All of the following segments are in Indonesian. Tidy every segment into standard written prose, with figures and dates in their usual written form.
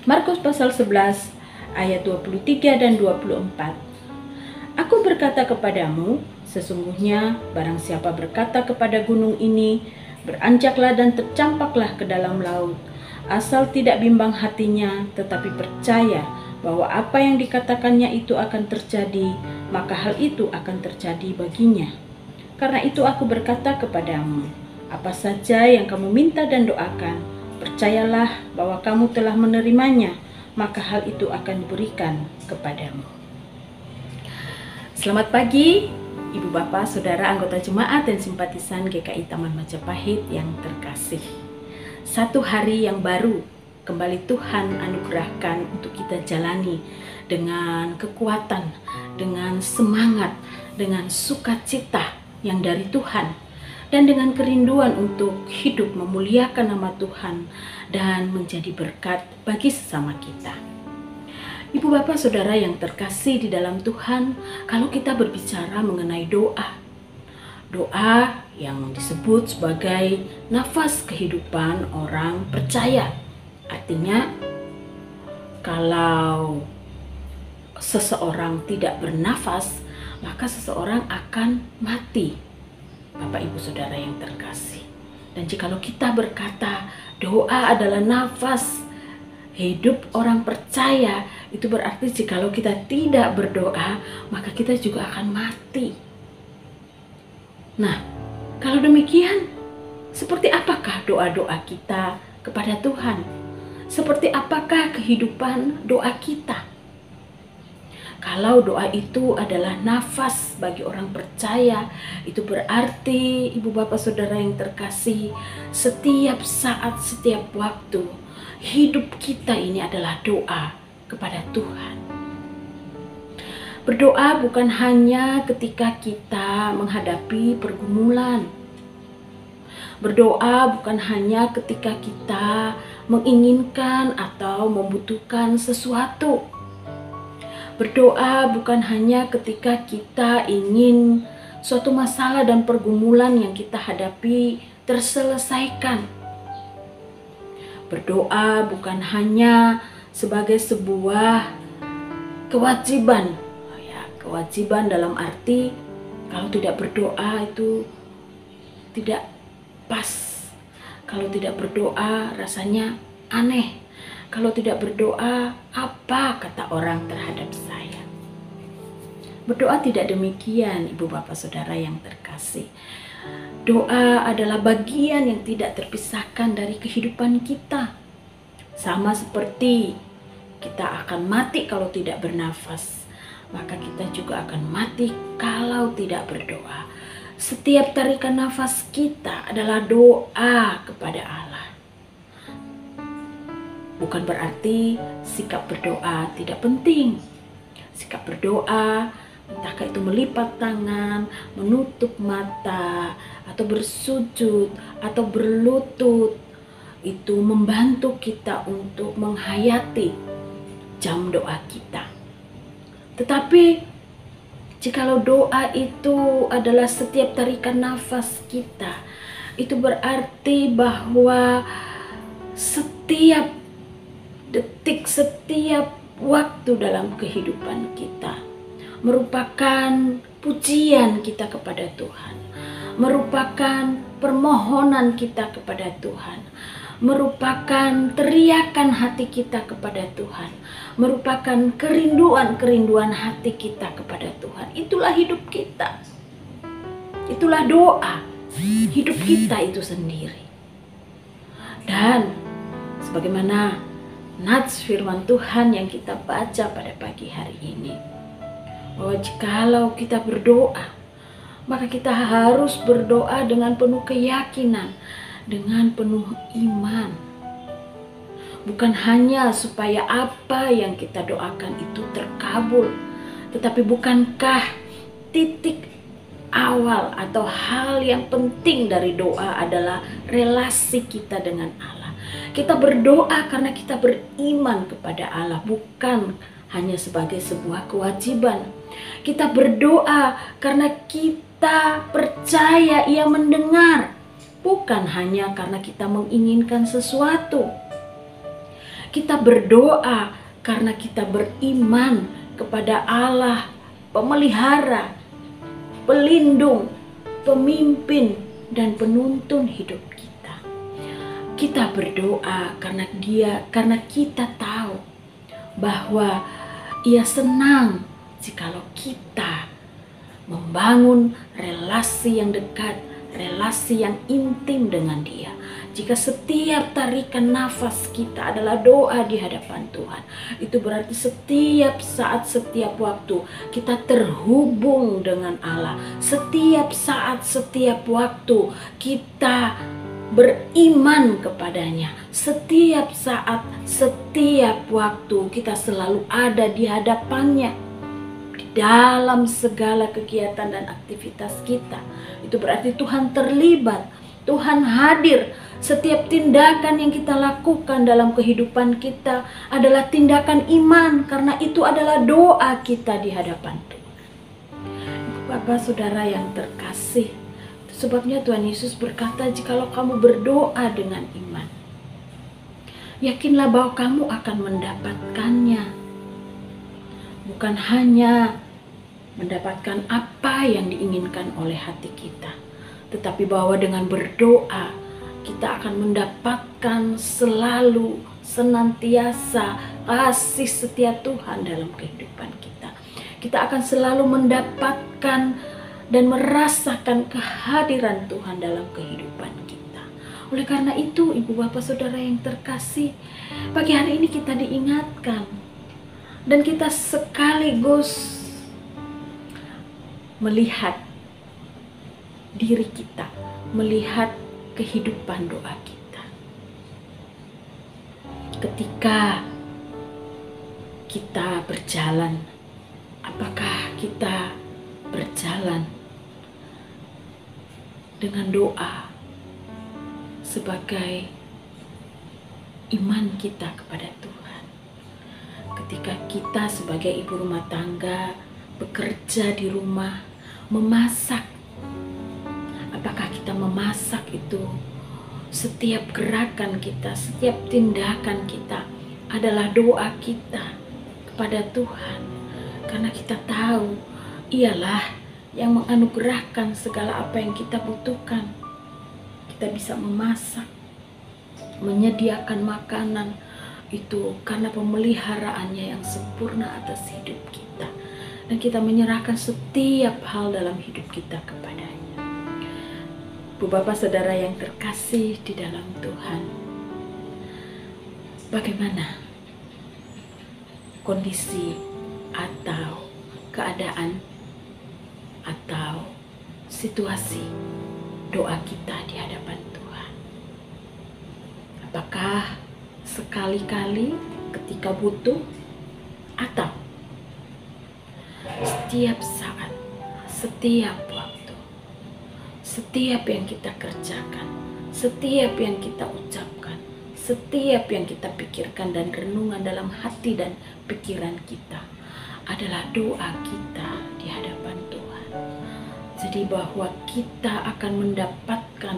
Markus pasal 11 ayat 23 dan 24. Aku berkata kepadamu, sesungguhnya barang siapa berkata kepada gunung ini, beranjaklah dan tercampaklah ke dalam laut, asal tidak bimbang hatinya, tetapi percaya bahwa apa yang dikatakannya itu akan terjadi, maka hal itu akan terjadi baginya. Karena itu aku berkata kepadamu, apa saja yang kamu minta dan doakan, percayalah bahwa kamu telah menerimanya, maka hal itu akan diberikan kepadamu. Selamat pagi, Ibu Bapak, Saudara, anggota jemaat dan simpatisan GKI Taman Majapahit yang terkasih. Satu hari yang baru kembali Tuhan anugerahkan untuk kita jalani dengan kekuatan, dengan semangat, dengan sukacita yang dari Tuhan, dan dengan kerinduan untuk hidup memuliakan nama Tuhan dan menjadi berkat bagi sesama kita. Ibu Bapak Saudara yang terkasih di dalam Tuhan, kalau kita berbicara mengenai doa yang disebut sebagai nafas kehidupan orang percaya. Artinya, kalau seseorang tidak bernafas, maka seseorang akan mati, Bapak Ibu Saudara yang terkasih. Dan jikalau kita berkata doa adalah nafas hidup orang percaya, itu berarti jikalau kita tidak berdoa, maka kita juga akan mati. Nah, kalau demikian, seperti apakah doa-doa kita kepada Tuhan? Seperti apakah kehidupan doa kita? Kalau doa itu adalah nafas bagi orang percaya, itu berarti Ibu Bapak Saudara yang terkasih, setiap saat, setiap waktu, hidup kita ini adalah doa kepada Tuhan. Berdoa bukan hanya ketika kita menghadapi pergumulan. Berdoa bukan hanya ketika kita menginginkan atau membutuhkan sesuatu. Berdoa bukan hanya ketika kita ingin suatu masalah dan pergumulan yang kita hadapi terselesaikan. Berdoa bukan hanya sebagai sebuah kewajiban. Kewajiban dalam arti kalau tidak berdoa itu tidak pas. Kalau tidak berdoa rasanya aneh. Kalau tidak berdoa, apa kata orang terhadap saya? Berdoa tidak demikian, Ibu Bapak Saudara yang terkasih. Doa adalah bagian yang tidak terpisahkan dari kehidupan kita. Sama seperti kita akan mati kalau tidak bernafas, maka kita juga akan mati kalau tidak berdoa. Setiap tarikan nafas kita adalah doa kepada Allah. Bukan berarti sikap berdoa tidak penting. Sikap berdoa, entahkah itu melipat tangan, menutup mata, atau bersujud, atau berlutut, itu membantu kita untuk menghayati jam doa kita. Tetapi, jikalau doa itu adalah setiap tarikan nafas kita, itu berarti bahwa setiap detik, setiap waktu dalam kehidupan kita merupakan pujian kita kepada Tuhan, merupakan permohonan kita kepada Tuhan, merupakan teriakan hati kita kepada Tuhan, merupakan kerinduan hati kita kepada Tuhan. Itulah hidup kita, itulah doa hidup kita itu sendiri. Dan sebagaimana nats firman Tuhan yang kita baca pada pagi hari ini, bahwa jikalau kita berdoa, maka kita harus berdoa dengan penuh keyakinan, dengan penuh iman. Bukan hanya supaya apa yang kita doakan itu terkabul, tetapi bukankah titik awal atau hal yang penting dari doa adalah relasi kita dengan Allah. Kita berdoa karena kita beriman kepada Allah, bukan hanya sebagai sebuah kewajiban. Kita berdoa karena kita percaya Ia mendengar, bukan hanya karena kita menginginkan sesuatu. Kita berdoa karena kita beriman kepada Allah, pemelihara, pelindung, pemimpin, dan penuntun hidup kita. Kita berdoa karena kita tahu bahwa Ia senang jikalau kita membangun relasi yang dekat, relasi yang intim dengan Dia. Jika setiap tarikan nafas kita adalah doa di hadapan Tuhan, itu berarti setiap saat, setiap waktu kita terhubung dengan Allah. Setiap saat, setiap waktu kita beriman kepadanya. Setiap saat, setiap waktu kita selalu ada di hadapannya. Di dalam segala kegiatan dan aktivitas kita, itu berarti Tuhan terlibat, Tuhan hadir. Setiap tindakan yang kita lakukan dalam kehidupan kita adalah tindakan iman, karena itu adalah doa kita di hadapan Tuhan. Bapak saudara yang terkasih, sebabnya Tuhan Yesus berkata, jikalau kamu berdoa dengan iman, yakinlah bahwa kamu akan mendapatkannya. Bukan hanya mendapatkan apa yang diinginkan oleh hati kita, tetapi bahwa dengan berdoa kita akan mendapatkan selalu, senantiasa kasih setia Tuhan dalam kehidupan kita. Kita akan selalu mendapatkan dan merasakan kehadiran Tuhan dalam kehidupan kita. Oleh karena itu, ibu bapak saudara yang terkasih, pagi hari ini kita diingatkan dan kita sekaligus melihat diri kita, melihat kehidupan doa kita. Ketika kita berjalan, apakah kita berjalan dengan doa sebagai iman kita kepada Tuhan? Ketika kita sebagai ibu rumah tangga bekerja di rumah, memasak, apakah kita memasak itu setiap gerakan kita, setiap tindakan kita adalah doa kita kepada Tuhan? Karena kita tahu Ialah yang menganugerahkan segala apa yang kita butuhkan. Kita bisa memasak, menyediakan makanan, itu karena pemeliharaannya yang sempurna atas hidup kita. Dan kita menyerahkan setiap hal dalam hidup kita kepadanya. Bu Bapak Saudara yang terkasih di dalam Tuhan, bagaimana kondisi atau keadaan atau situasi doa kita di hadapan Tuhan? Apakah sekali-kali ketika butuh, atau setiap saat, setiap waktu, setiap yang kita kerjakan, setiap yang kita ucapkan, setiap yang kita pikirkan dan renungan dalam hati dan pikiran kita adalah doa kita di hadapan Tuhan? Jadi bahwa kita akan mendapatkan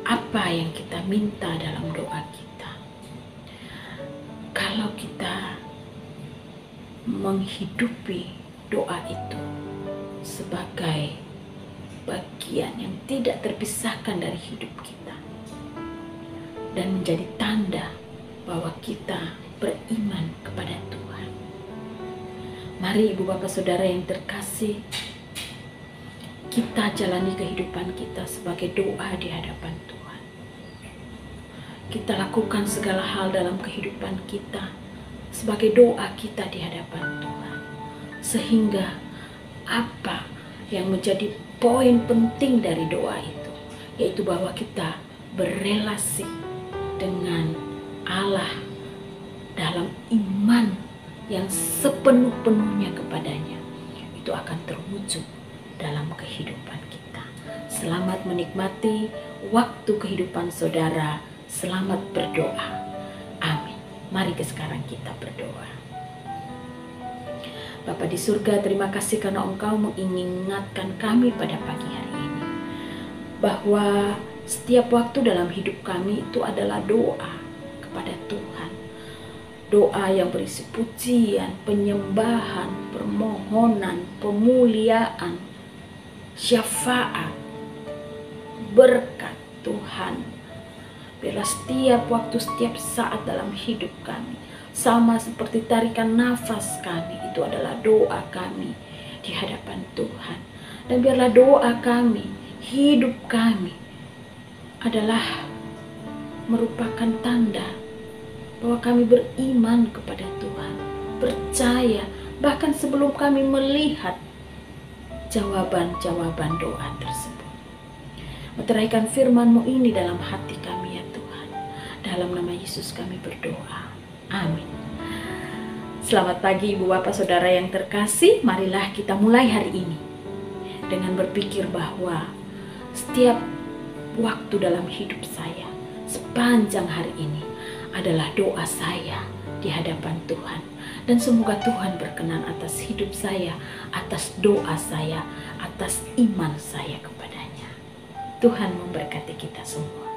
apa yang kita minta dalam doa kita kalau kita menghidupi doa itu sebagai bagian yang tidak terpisahkan dari hidup kita dan menjadi tanda bahwa kita beriman kepada Tuhan. Mari Ibu Bapak Saudara yang terkasih, kita jalani kehidupan kita sebagai doa di hadapan Tuhan. Kita lakukan segala hal dalam kehidupan kita sebagai doa kita di hadapan Tuhan. Sehingga apa yang menjadi poin penting dari doa itu, yaitu bahwa kita berelasi dengan Allah dalam iman yang sepenuh-penuhnya kepadanya, itu akan terwujud dalam kehidupan kita. Selamat menikmati waktu kehidupan saudara. Selamat berdoa. Amin. Mari sekarang kita berdoa. Bapa di surga, terima kasih karena Engkau mengingatkan kami pada pagi hari ini bahwa setiap waktu dalam hidup kami itu adalah doa kepada Tuhan. Doa yang berisi pujian, penyembahan, permohonan, pemuliaan, syafaat, berkat Tuhan. Biarlah setiap waktu, setiap saat dalam hidup kami, sama seperti tarikan nafas kami, itu adalah doa kami di hadapan Tuhan. Dan biarlah doa kami, hidup kami adalah merupakan tanda bahwa kami beriman kepada Tuhan, percaya, bahkan sebelum kami melihat jawaban-jawaban doa tersebut. Meteraikan firman-Mu ini dalam hati kami ya Tuhan. Dalam nama Yesus kami berdoa. Amin. Selamat pagi Ibu Bapak Saudara yang terkasih. Marilah kita mulai hari ini dengan berpikir bahwa setiap waktu dalam hidup saya, sepanjang hari ini adalah doa saya di hadapan Tuhan. Dan semoga Tuhan berkenan atas hidup saya, atas doa saya, atas iman saya kepadanya. Tuhan memberkati kita semua.